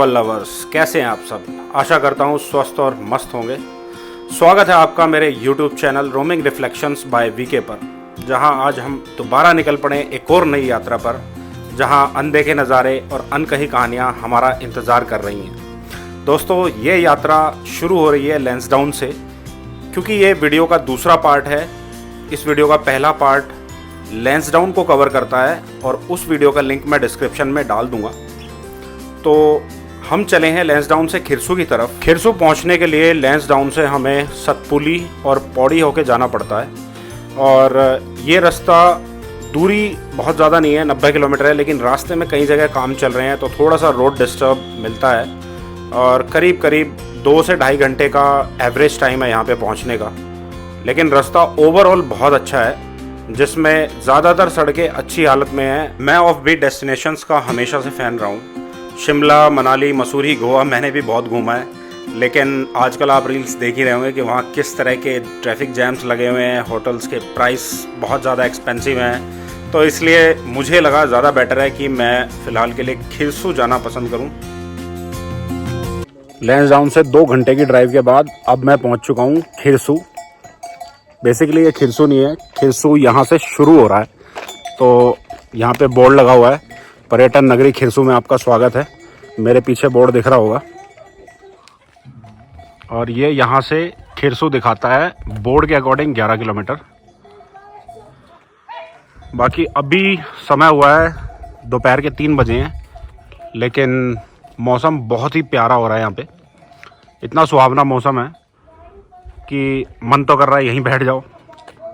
Travel lovers, कैसे हैं आप सब। आशा करता हूँ स्वस्थ और मस्त होंगे। स्वागत है आपका मेरे YouTube channel roaming reflections by VK पर, जहां आज हम दोबारा निकल पड़े एक और नई यात्रा पर, जहां अनदेखे नज़ारे और अनकही कहानियां हमारा इंतज़ार कर रही हैं। दोस्तों, ये यात्रा शुरू हो रही है लैंसडाउन से, क्योंकि ये वीडियो का दूसरा पार्ट है। इस वीडियो का पहला पार्ट लैंसडाउन को कवर करता है और उस वीडियो का लिंक मैं डिस्क्रिप्शन में डाल दूंगा। तो हम चले हैं लैंसडाउन से खिरसू की तरफ। खिरसू पहुंचने के लिए लैंसडाउन से हमें सतपुली और पौड़ी होके जाना पड़ता है, और ये रास्ता दूरी बहुत ज़्यादा नहीं है, 90 किलोमीटर है, लेकिन रास्ते में कई जगह काम चल रहे हैं तो थोड़ा सा रोड डिस्टर्ब मिलता है, और करीब करीब 2 से ढाई घंटे का एवरेज टाइम है यहाँ पे पहुँचने का। लेकिन रास्ता ओवरऑल बहुत अच्छा है, जिसमें ज़्यादातर सड़कें अच्छी हालत में हैं। मैं ऑफ बीट डेस्टिनेशंस का हमेशा से फ़ैन रहा हूँ। शिमला, मनाली, मसूरी, गोवा मैंने भी बहुत घूमा है, लेकिन आजकल आप रील्स देख ही रहे होंगे कि वहाँ किस तरह के ट्रैफिक जैम्स लगे हुए हैं, होटल्स के प्राइस बहुत ज़्यादा एक्सपेंसिव हैं। तो इसलिए मुझे लगा ज़्यादा बेटर है कि मैं फ़िलहाल के लिए खिरसू जाना पसंद करूँ। लैंसडाउन से 2 घंटे की ड्राइव के बाद अब मैं पहुँच चुका हूँ खिरसू। बेसिकली ये खिरसू नहीं है, खिरसू यहाँ से शुरू हो रहा है। तो यहाँ पे बोर्ड लगा हुआ है, पर्यटन नगरी खिरसू में आपका स्वागत है। मेरे पीछे बोर्ड दिख रहा होगा, और ये यहाँ से खिरसू दिखाता है बोर्ड के अकॉर्डिंग 11 किलोमीटर। बाकी अभी समय हुआ है दोपहर के 3 बजे हैं, लेकिन मौसम बहुत ही प्यारा हो रहा है यहाँ पे। इतना सुहावना मौसम है कि मन तो कर रहा है यहीं बैठ जाओ,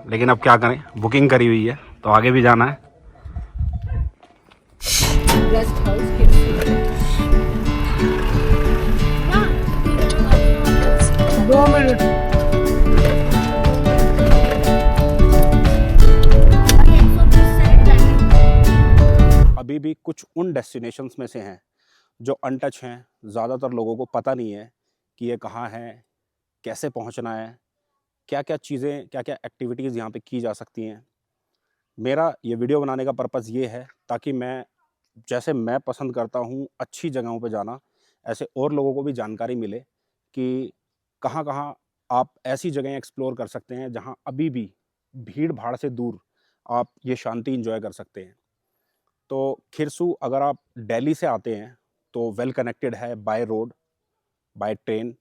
लेकिन अब क्या करें, बुकिंग करी हुई है तो आगे भी जाना है। गेस्ट हाउस दो मिनट। अभी भी कुछ उन डेस्टिनेशंस में से हैं जो अनटच हैं। ज़्यादातर लोगों को पता नहीं है कि ये कहाँ है, कैसे पहुंचना है, क्या क्या चीज़ें, क्या क्या एक्टिविटीज़ यहाँ पे की जा सकती हैं। मेरा ये वीडियो बनाने का पर्पज़ ये है ताकि जैसे मैं पसंद करता हूँ अच्छी जगहों पे जाना, ऐसे और लोगों को भी जानकारी मिले कि कहाँ कहाँ आप ऐसी जगहें एक्सप्लोर कर सकते हैं जहाँ अभी भी भीड़ भाड़ से दूर आप ये शांति इंजॉय कर सकते हैं। तो खिरसू अगर आप दिल्ली से आते हैं तो वेल कनेक्टेड है बाय रोड, बाय ट्रेन,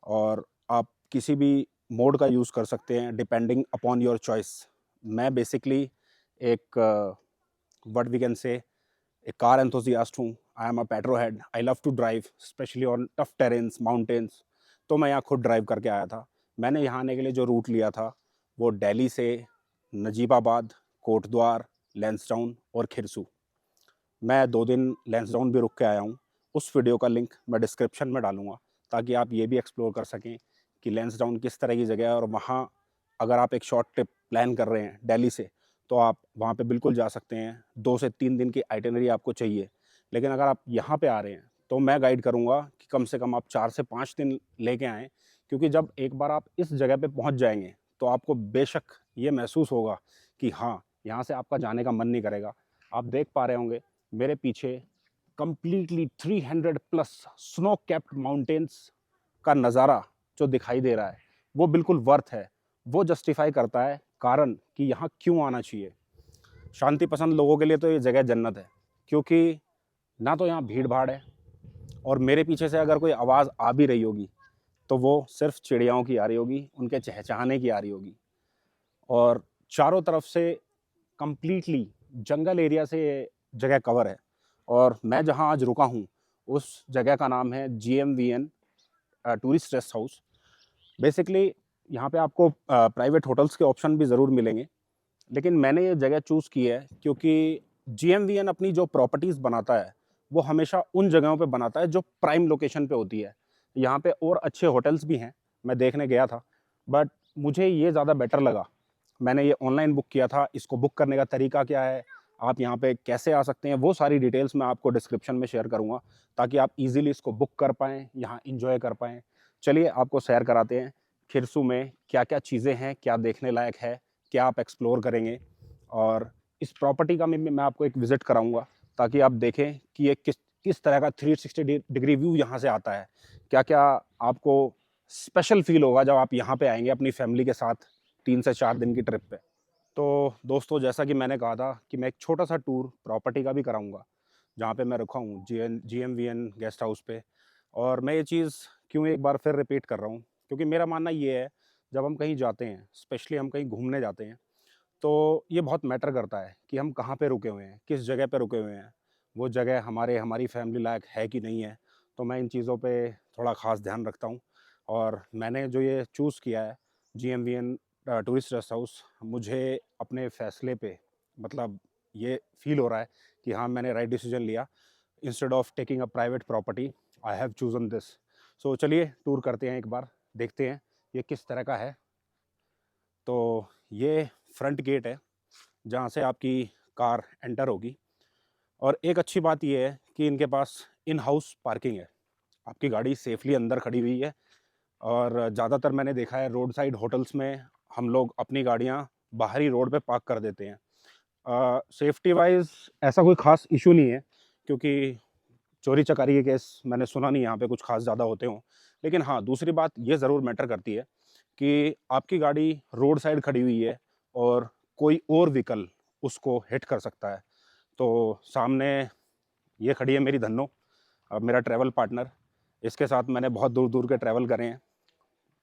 और आप किसी भी मोड का यूज़ कर सकते हैं डिपेंडिंग अपॉन योर चॉइस। मैं बेसिकली एक what we can say a car enthusiast हूँ। I am a petrolhead. I love to drive specially on tough terrains, mountains. तो मैं यहाँ खुद ड्राइव करके आया था। मैंने यहाँ आने के लिए जो रूट लिया था वो दिल्ली से नजीबाबाद, कोटद्वार, लैंसडाउन और खिरसू। मैं 2 दिन लैंसडाउन भी रुक के आया हूँ। उस वीडियो का लिंक मैं डिस्क्रिप्शन में डालूँगा ताकि आप ये भी एक्सप्लोर कर सकें कि लैंसडाउन किस तरह की जगह है, और वहाँ अगर आप एक शॉर्ट ट्रिप प्लान कर रहे हैं दिल्ली से तो आप वहाँ पे बिल्कुल जा सकते हैं। 2 से 3 दिन की आइटिनरी आपको चाहिए, लेकिन अगर आप यहाँ पे आ रहे हैं तो मैं गाइड करूँगा कि कम से कम आप 4 से 5 दिन लेके आएँ, क्योंकि जब एक बार आप इस जगह पे पहुँच जाएंगे तो आपको बेशक ये महसूस होगा कि हाँ, यहाँ से आपका जाने का मन नहीं करेगा। आप देख पा रहे होंगे मेरे पीछे completely 300 plus snow capped mountains का नज़ारा जो दिखाई दे रहा है, वो बिल्कुल वर्थ है। वो जस्टिफाई करता है कारण कि यहाँ क्यों आना चाहिए। शांति पसंद लोगों के लिए तो ये जगह जन्नत है, क्योंकि ना तो यहाँ भीड़ भाड़ है, और मेरे पीछे से अगर कोई आवाज़ आ भी रही होगी तो वो सिर्फ चिड़ियाओं की आ रही होगी, उनके चहचहाने की आ रही होगी। और चारों तरफ से कंप्लीटली जंगल एरिया से ये जगह कवर है। और मैं जहाँ आज रुका हूँ उस जगह का नाम है GMVN tourist rest house. Basically यहाँ पे आपको प्राइवेट होटल्स के ऑप्शन भी ज़रूर मिलेंगे, लेकिन मैंने ये जगह चूज़ की है क्योंकि GMVN अपनी जो प्रॉपर्टीज़ बनाता है वो हमेशा उन जगहों पे बनाता है जो प्राइम लोकेशन पे होती है। यहाँ पे और अच्छे होटल्स भी हैं, मैं देखने गया था, बट मुझे ये ज़्यादा बेटर लगा। मैंने ये ऑनलाइन बुक किया था। इसको बुक करने का तरीका क्या है, आप यहाँ पे कैसे आ सकते हैं, वो सारी डिटेल्स मैं आपको डिस्क्रिप्शन में शेयर करूँगा ताकि आप इजीली इसको बुक कर पाएँ, यहाँ एंजॉय कर पाएँ। चलिए आपको सैर कराते हैं खिरसू में क्या क्या चीज़ें हैं, क्या देखने लायक है, क्या आप एक्सप्लोर करेंगे, और इस प्रॉपर्टी का मैं आपको एक विज़िट कराऊंगा ताकि आप देखें कि ये किस तरह का 360 डिग्री व्यू यहाँ से आता है, क्या क्या आपको स्पेशल फील होगा जब आप यहाँ पे आएंगे अपनी फैमिली के साथ 3 से 4 दिन की ट्रिप पे। तो दोस्तों, जैसा कि मैंने कहा था कि मैं एक छोटा सा टूर प्रॉपर्टी का भी कराऊंगा जहाँ पे मैं रुका हूँ, GMVN गेस्ट हाउस पे। और मैं ये चीज़ क्यों एक बार फिर रिपीट कर रहा हूँ, क्योंकि मेरा मानना ये है, जब हम कहीं जाते हैं, स्पेशली हम कहीं घूमने जाते हैं, तो ये बहुत मैटर करता है कि हम कहाँ पे रुके हुए हैं, किस जगह पे रुके हुए हैं, वो जगह हमारी फैमिली लायक है कि नहीं है। तो मैं इन चीज़ों पे थोड़ा ख़ास ध्यान रखता हूँ। और मैंने जो ये चूज़ किया है, GMVN टूरिस्ट रेस्ट हाउस, मुझे अपने फ़ैसले पे मतलब ये फ़ील हो रहा है कि हाँ, मैंने राइट डिसीजन लिया। Instead of taking a private property, I have chosen this. So चलिए टूर करते हैं, एक बार देखते हैं ये किस तरह का है। तो ये फ्रंट गेट है जहाँ से आपकी कार एंटर होगी। और एक अच्छी बात ये है कि इनके पास इन हाउस पार्किंग है, आपकी गाड़ी सेफली अंदर खड़ी हुई है। और ज़्यादातर मैंने देखा है रोड साइड होटल्स में हम लोग अपनी गाड़ियाँ बाहरी रोड पे पार्क कर देते हैं। सेफ्टी वाइज ऐसा कोई ख़ास इशू नहीं है, क्योंकि चोरी चकारी के केस मैंने सुना नहीं यहाँ पे कुछ खास ज़्यादा होते हों। लेकिन हाँ, दूसरी बात ये ज़रूर मैटर करती है कि आपकी गाड़ी रोड साइड खड़ी हुई है और कोई और व्हीकल उसको हिट कर सकता है। तो सामने ये खड़ी है मेरी धन्नो, अब मेरा ट्रैवल पार्टनर। इसके साथ मैंने बहुत दूर दूर के ट्रैवल करे हैं,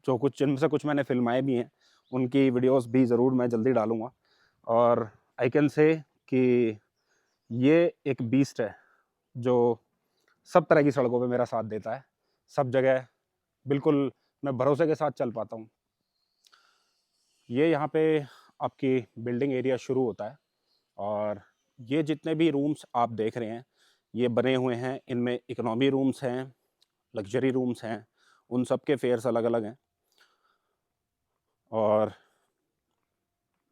जो कुछ जिनमें से कुछ मैंने फिल्माए भी हैं, उनकी वीडियोस भी ज़रूर मैं जल्दी डालूँगा। और आई कैन से कि ये एक बीस्ट है जो सब तरह की सड़कों पे मेरा साथ देता है, सब जगह बिल्कुल मैं भरोसे के साथ चल पाता हूँ। ये यहाँ पे आपकी बिल्डिंग एरिया शुरू होता है। और ये जितने भी रूम्स आप देख रहे हैं, ये बने हुए हैं, इनमें इकोनॉमी रूम्स हैं, लग्जरी रूम्स हैं, उन सब के फेयर्स अलग अलग हैं। और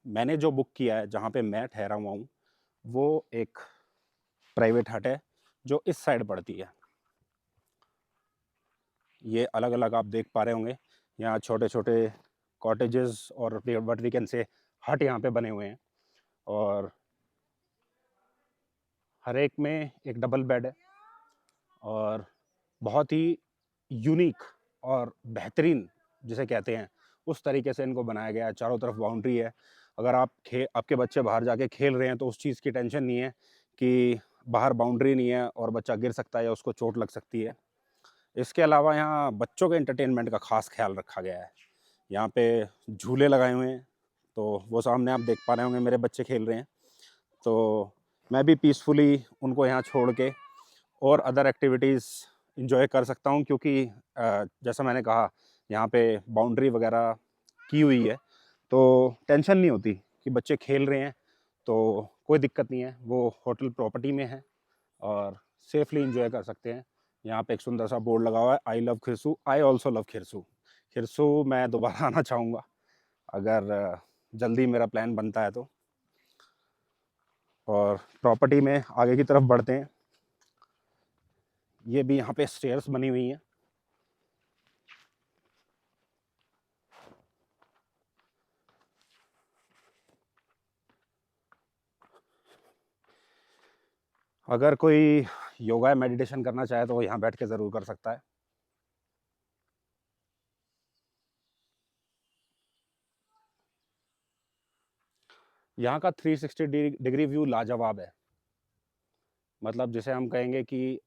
मैंने जो बुक किया है, जहाँ पे मैं ठहरा हुआ हूँ, वो एक प्राइवेट हट है जो इस साइड पड़ती है। ये अलग अलग आप देख पा रहे होंगे, यहाँ छोटे छोटे कॉटेजेस और व्हाट वी कैन से हट यहाँ पे बने हुए हैं। और हर एक में एक डबल बेड है और बहुत ही यूनिक और बेहतरीन जिसे कहते हैं, उस तरीके से इनको बनाया गया है। चारों तरफ बाउंड्री है, अगर आपके बच्चे बाहर जाके खेल रहे हैं तो उस चीज़ की टेंशन नहीं है कि बाहर बाउंड्री नहीं है और बच्चा गिर सकता है या उसको चोट लग सकती है। इसके अलावा यहाँ बच्चों के एंटरटेनमेंट का खास ख्याल रखा गया है। यहाँ पे झूले लगाए हुए हैं, तो वो सामने आप देख पा रहे होंगे, मेरे बच्चे खेल रहे हैं। तो मैं भी पीसफुली उनको यहाँ छोड़ के और अदर एक्टिविटीज़ इंजॉय कर सकता हूँ, क्योंकि जैसा मैंने कहा, यहाँ पे बाउंड्री वगैरह की हुई है, तो टेंशन नहीं होती कि बच्चे खेल रहे हैं, तो कोई दिक्कत नहीं है। वो होटल प्रॉपर्टी में है और सेफली इंजॉय कर सकते हैं। यहाँ पे एक सुंदर सा बोर्ड लगा हुआ है, I love Khirsu, I also love Khirsu. Khirsu मैं दोबारा आना चाहूँगा अगर जल्दी मेरा प्लान बनता है तो। और प्रॉपर्टी में आगे की तरफ बढ़ते हैं। ये भी यहाँ पे स्टेयर्स बनी हुई हैं। अगर कोई योगा या मेडिटेशन करना चाहे तो वो यहाँ बैठ के ज़रूर कर सकता है। यहाँ का 360 डिग्री व्यू लाजवाब है, मतलब जिसे हम कहेंगे कि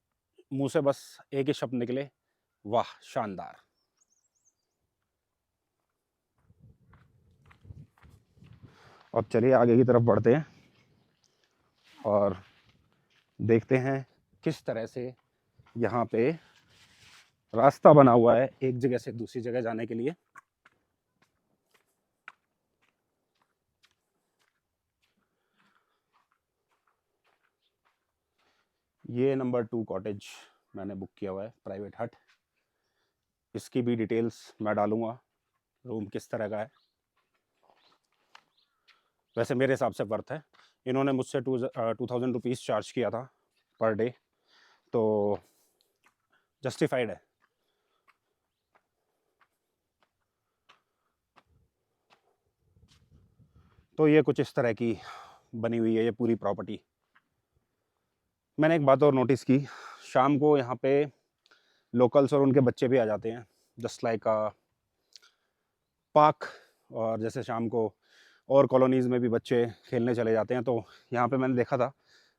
मुंह से बस एक ही शब्द निकले, वाह शानदार। अब चलिए आगे की तरफ बढ़ते हैं और देखते हैं किस तरह से यहाँ पे रास्ता बना हुआ है एक जगह से दूसरी जगह जाने के लिए। ये नंबर 2 कॉटेज मैंने बुक किया हुआ है, प्राइवेट हट। इसकी भी डिटेल्स मैं डालूंगा, रूम किस तरह का है। वैसे मेरे हिसाब से वर्थ है। इन्होंने मुझसे 2000 रुपीज़ चार्ज किया था पर डे, तो जस्टिफाइड है। तो ये कुछ इस तरह की बनी हुई है ये पूरी प्रॉपर्टी। मैंने एक बात और नोटिस की, शाम को यहाँ पे लोकल्स और उनके बच्चे भी आ जाते हैं, जस्ट लाइक पार्क। और जैसे शाम को और कॉलोनीज़ में भी बच्चे खेलने चले जाते हैं, तो यहाँ पे मैंने देखा था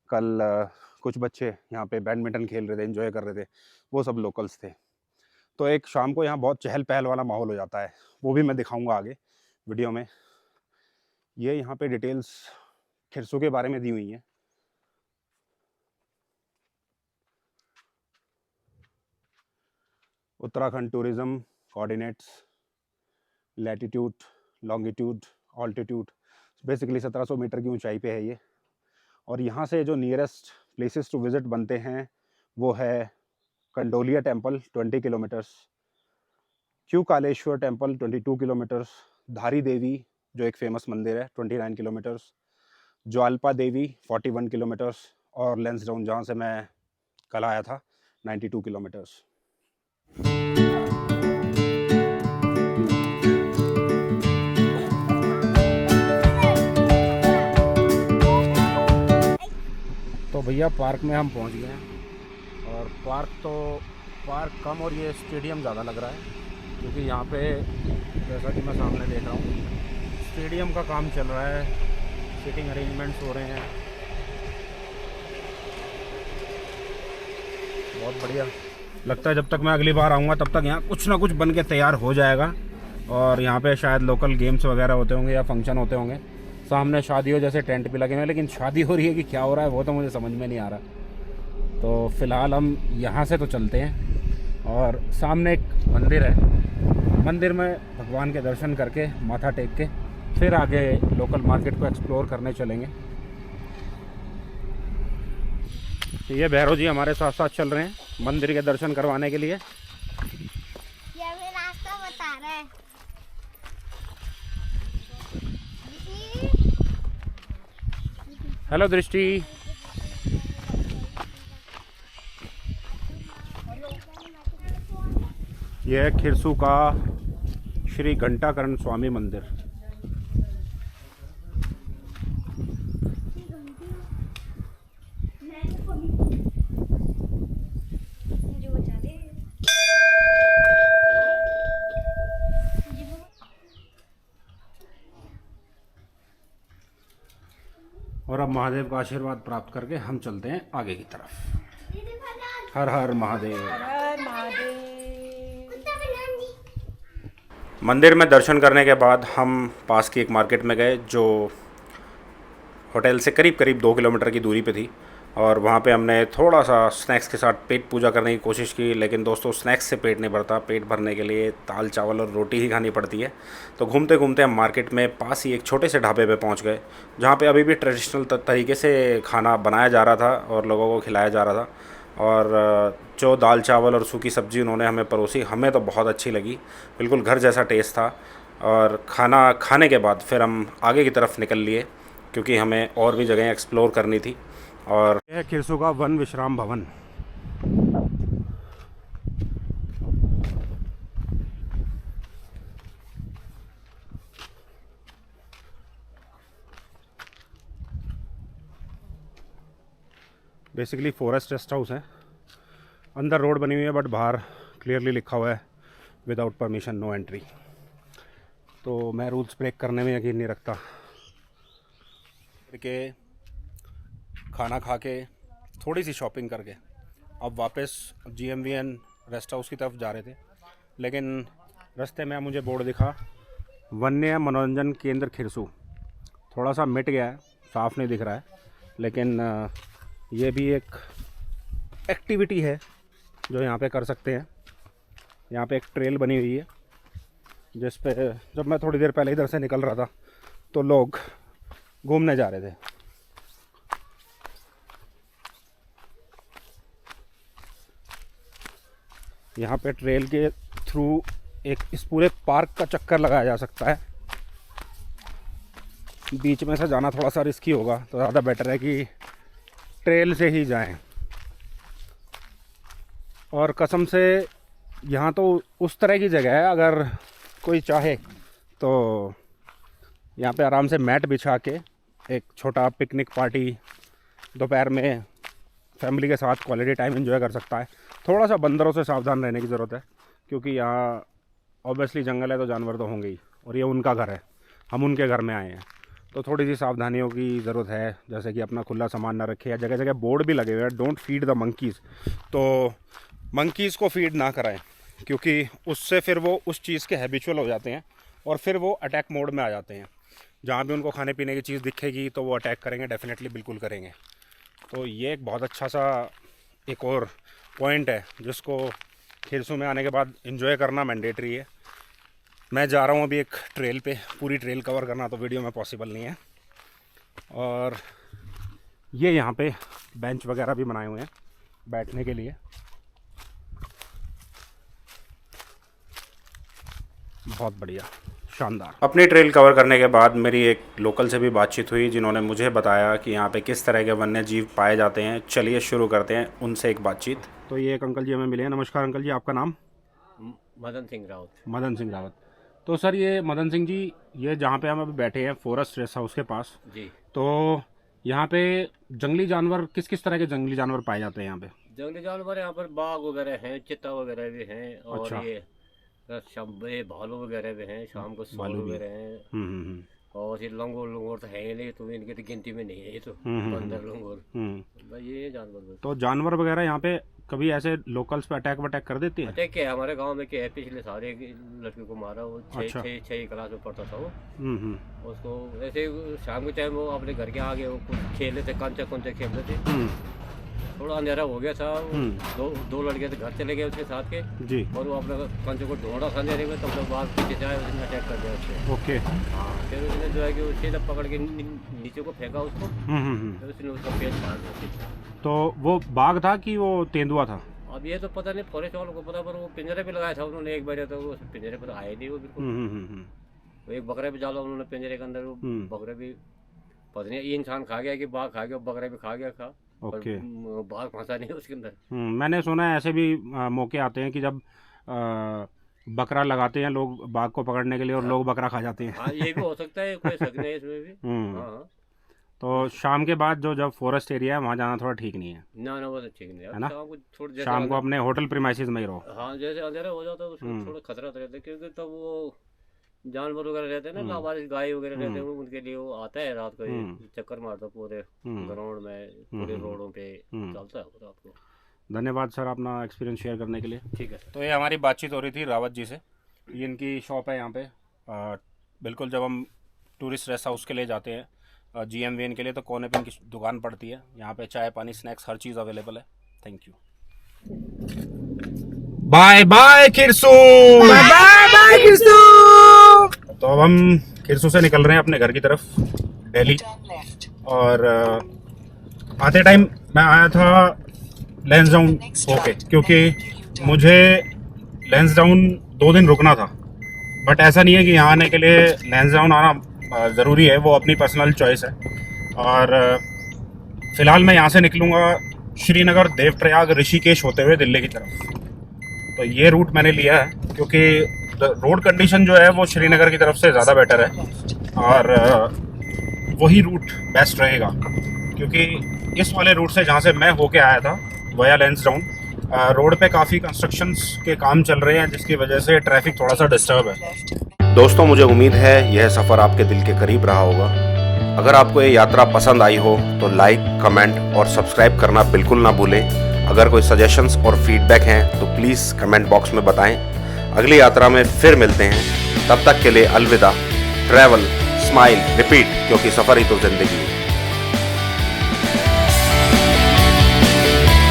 कल कुछ बच्चे यहाँ पे बैडमिंटन खेल रहे थे, एंजॉय कर रहे थे, वो सब लोकल्स थे। तो एक शाम को यहाँ बहुत चहल पहल वाला माहौल हो जाता है, वो भी मैं दिखाऊंगा आगे वीडियो में। ये यहाँ पे डिटेल्स खिरसू के बारे में दी हुई हैं। Uttarakhand tourism coordinates, latitude, longitude, altitude, basically 1700 meter की ऊंचाई पे है ये। और यहाँ से जो नियरेस्ट प्लेसेस टू विज़िट बनते हैं वो है Kandolia temple 20 kilometres, Q Kaleshwar temple 22 kilometres, धारी देवी जो एक फेमस मंदिर है 29 किलोमीटर्स, ज्वाल्पा देवी 41 किलोमीटर्स, और लेंसडाउन जहाँ से मैं कल आया था 92 किलोमीटर्स। तो भैया पार्क में हम पहुंच गए हैं, और पार्क कम और ये स्टेडियम ज़्यादा लग रहा है, क्योंकि यहाँ पे जैसा कि मैं सामने देख रहा हूँ स्टेडियम का काम चल रहा है, सीटिंग अरेंजमेंट्स हो रहे हैं। बहुत बढ़िया लगता है। जब तक मैं अगली बार आऊँगा तब तक यहाँ कुछ ना कुछ बन के तैयार हो जाएगा, और यहाँ पे शायद लोकल गेम्स वगैरह होते होंगे या फंक्शन होते होंगे। सामने शादियों जैसे टेंट भी लगे हुए हैं, लेकिन शादी हो रही है कि क्या हो रहा है वो तो मुझे समझ में नहीं आ रहा। तो फ़िलहाल हम यहाँ से तो चलते हैं, और सामने एक मंदिर है, मंदिर में भगवान के दर्शन करके माथा टेक के फिर आगे लोकल मार्केट को एक्सप्लोर करने चलेंगे। तो ये भैरव जी हमारे साथ साथ चल रहे हैं मंदिर के दर्शन करवाने के लिए। ये हमें रास्ता बता रहा है। हेलो दृष्टि। यह है खिरसू का श्री घंटाकरण स्वामी मंदिर। और अब महादेव का आशीर्वाद प्राप्त करके हम चलते हैं आगे की तरफ। हर हर महादेव। मंदिर में दर्शन करने के बाद हम पास की एक मार्केट में गए, जो होटल से करीब करीब 2 किलोमीटर की दूरी पे थी, और वहाँ पे हमने थोड़ा सा स्नैक्स के साथ पेट पूजा करने की कोशिश की। लेकिन दोस्तों स्नैक्स से पेट नहीं भरता, पेट भरने के लिए दाल चावल और रोटी ही खानी पड़ती है। तो घूमते घूमते हम मार्केट में पास ही एक छोटे से ढाबे पे पहुँच गए, जहाँ पे अभी भी ट्रेडिशनल तरीके से खाना बनाया जा रहा था और लोगों को खिलाया जा रहा था। और जो दाल चावल और सूखी सब्ज़ी उन्होंने हमें परोसी, हमें तो बहुत अच्छी लगी, बिल्कुल घर जैसा टेस्ट था। और खाना खाने के बाद फिर हम आगे की तरफ निकल लिए, क्योंकि हमें और भी जगह एक्सप्लोर करनी थी। और यह है खिरसू का वन विश्राम भवन। बेसिकली फॉरेस्ट रेस्ट हाउस है। अंदर रोड बनी हुई है, बट बाहर क्लियरली लिखा हुआ है विदाउट परमिशन नो एंट्री। तो मैं रूल्स ब्रेक करने में यकीन नहीं रखता। के खाना खा के थोड़ी सी शॉपिंग करके अब वापस GMVN रेस्ट हाउस की तरफ जा रहे थे, लेकिन रास्ते में मुझे बोर्ड दिखा वन्य मनोरंजन केंद्र खिरसू। थोड़ा सा मिट गया है, साफ़ नहीं दिख रहा है, लेकिन ये भी एक एक्टिविटी है जो यहाँ पे कर सकते हैं। यहाँ पे एक ट्रेल बनी हुई है, जिस पे जब मैं थोड़ी देर पहले इधर से निकल रहा था तो लोग घूमने जा रहे थे। यहाँ पे ट्रेल के थ्रू एक इस पूरे पार्क का चक्कर लगाया जा सकता है। बीच में से जाना थोड़ा सा रिस्की होगा, तो ज़्यादा बेटर है कि ट्रेल से ही जाएं। और कसम से यहाँ तो उस तरह की जगह है, अगर कोई चाहे तो यहाँ पे आराम से मैट बिछा के एक छोटा पिकनिक पार्टी दोपहर में फैमिली के साथ क्वालिटी टाइम एंजॉय कर सकता है। थोड़ा सा बंदरों से सावधान रहने की ज़रूरत है, क्योंकि यहाँ ऑब्वियसली जंगल है तो जानवर तो होंगे ही, और ये उनका घर है, हम उनके घर में आए हैं, तो थोड़ी सी सावधानियों की ज़रूरत है। जैसे कि अपना खुला सामान ना रखें, या जगह जगह बोर्ड भी लगे हुए हैं, डोंट फीड द मंकीज़, तो मंकीज़ को फीड ना कराएं, क्योंकि उससे फिर वो उस चीज़ के हैबिचुअल हो जाते हैं और फिर वो अटैक मोड में आ जाते हैं। जहाँ भी उनको खाने पीने की चीज़ दिखेगी तो वो अटैक करेंगे, डेफिनेटली बिल्कुल करेंगे। तो ये एक बहुत अच्छा सा एक और पॉइंट है जिसको खिरसू में आने के बाद एंजॉय करना मैंडेटरी है। मैं जा रहा हूँ अभी एक ट्रेल पे, पूरी ट्रेल कवर करना तो वीडियो में पॉसिबल नहीं है। और ये यहाँ पे बेंच वगैरह भी बनाए हुए हैं बैठने के लिए, बहुत बढ़िया, शानदार। अपनी ट्रेल कवर करने के बाद मेरी एक लोकल से भी बातचीत हुई, जिन्होंने मुझे बताया कि यहाँ पे किस तरह के वन्य जीव पाए जाते हैं। चलिए शुरू करते हैं उनसे एक बातचीत। तो ये एक अंकल जी हमें मिले हैं। नमस्कार अंकल जी, आपका नाम? मदन सिंह रावत। मदन सिंह रावत। तो सर ये मदन सिंह जी, ये जहाँ पे हम अभी बैठे हैं फॉरेस्ट रेस्ट हाउस के पास जी, तो यहाँ पे जंगली जानवर, किस किस तरह के जंगली जानवर पाए जाते हैं यहाँ पे? जंगली जानवर यहाँ पर बाघ वगैरह हैं, चित्ता वगैरह भी हैं, और अच्छा। ये भालू वगैरह भी हैं, शाम को भालू सोल भी। वगैरह हैं, हम्म। और ये लंगूर तो है ही नहीं, तो इनकी तो गिनती में नहीं है, ये तो बंदर लंगूर, बस ये जानवर बस। तो जानवर वगैरह यहाँ पे कभी ऐसे लोकल्स पे अटैक वटैक कर देती है? अटैक क्या है हमारे गांव में, क्या है, पिछले साल एक लड़के को मारा, वो अच्छा। छः क्लास में पढ़ता था वो, हम्म। उसको ऐसे शाम के टाइम वो अपने घर के आगे वो कुछ खेल रहे थे, कंचे कुंचे खेल रहे थे, हम्म। थोड़ा अंधेरा हो गया था, दो लड़के थे, घर चले गए उसके साथ के, जी। और वो अपने कंचे को ढूंढा था अंधेरे में, तब तक बाघ पीछे जाए, उसने अटैक कर दिया उससे। ओके। हाँ, फिर उसने जो है कि वो सीधा पकड़ के नीचे को फेंका उसको, हम्म। फिर उसने उसका पेट फाड़ दिया। तो वो बाघ था कि वो तेंदुआ था? अब ये तो पता नहीं, फॉरेस्ट वालों को पता, पर वो पिंजरे पे लगाया था उन्होंने एक बार, तो वो पिंजरे पर आए नहीं वो बिल्कुल। वो एक बकरा भी डाला उन्होंने पिंजरे के अंदर, वो बकरा भी पता नहीं ये इंसान खा गया कि बाघ खा गया, बकरा भी खा गया था, ओके। बाघ फंसा नहीं उसके अंदर। मैंने सुना है ऐसे भी मौके आते हैं कि जब बकरा लगाते हैं लोग बाघ को पकड़ने के लिए, और लोग बकरा खा जाते हैं। हाँ, ये भी हो सकता है, कोई शक नहीं है इसमें भी। हाँ, तो शाम के बाद जब फॉरेस्ट एरिया है वहाँ जाना थोड़ा ठीक नहीं है ना वो तो ठीक नहीं है ना? शाम को थोड़ा, जैसे शाम को अपने होटल प्रीमाइसेस में ही रहो। हाँ, जैसे अंधेरा हो जाता है उसमें थोड़ा खतरा तो रहता है, क्योंकि तब वो जानवर वगैरह रहते हैं ना, लावारिस गाय वगैरह रहते हैं, उनके लिए वो आता है रात को, चक्कर मारता पूरे ग्राउंड में, पूरे रोडों पे चलता है रात को। धन्यवाद सर अपना एक्सपीरियंस शेयर करने के लिए। ठीक है। तो ये हमारी बातचीत हो रही थी रावत जी से। ये इनकी शॉप है यहाँ पे, बिल्कुल जब हम टूरिस्ट रेस्ट हाउस के लिए जाते हैं GMVN के लिए, तो कोने पे इनकी दुकान पड़ती है। यहाँ पे चाय पानी स्नैक्स हर चीज़ अवेलेबल है। Thank you. Bye bye Khirsu. Bye bye Kisu. तो अब हम खिरसू से निकल रहे हैं अपने घर की तरफ, दिल्ली। और आते टाइम मैं आया था लैंसडाउन होके, क्योंकि मुझे लैंसडाउन 2 दिन रुकना था। बट ऐसा नहीं है कि यहाँ आने के लिए लैंसडाउन आना ज़रूरी है, वो अपनी पर्सनल चॉइस है। और फ़िलहाल मैं यहाँ से निकलूँगा श्रीनगर, देवप्रयाग, ऋषिकेश होते हुए दिल्ली की तरफ। तो ये रूट मैंने लिया है क्योंकि रोड कंडीशन जो है वो श्रीनगर की तरफ से ज़्यादा बेटर है, और वही रूट बेस्ट रहेगा, क्योंकि इस वाले रूट से जहाँ से मैं होके आया था वया लैंसडाउन, रोड पे काफ़ी कंस्ट्रक्शंस के काम चल रहे हैं, जिसकी वजह से ट्रैफिक थोड़ा सा डिस्टर्ब है। दोस्तों, मुझे उम्मीद है यह सफ़र आपके दिल के करीब रहा होगा। अगर आपको ये यात्रा पसंद आई हो तो लाइक, कमेंट और सब्सक्राइब करना बिल्कुल ना भूलें। अगर कोई सजेशंस और फीडबैक हैं तो प्लीज़ कमेंट बॉक्स में बताएं। अगली यात्रा में फिर मिलते हैं, तब तक के लिए अलविदा। ट्रैवल, स्माइल, रिपीट, क्योंकि सफ़र ही तो ज़िंदगी है।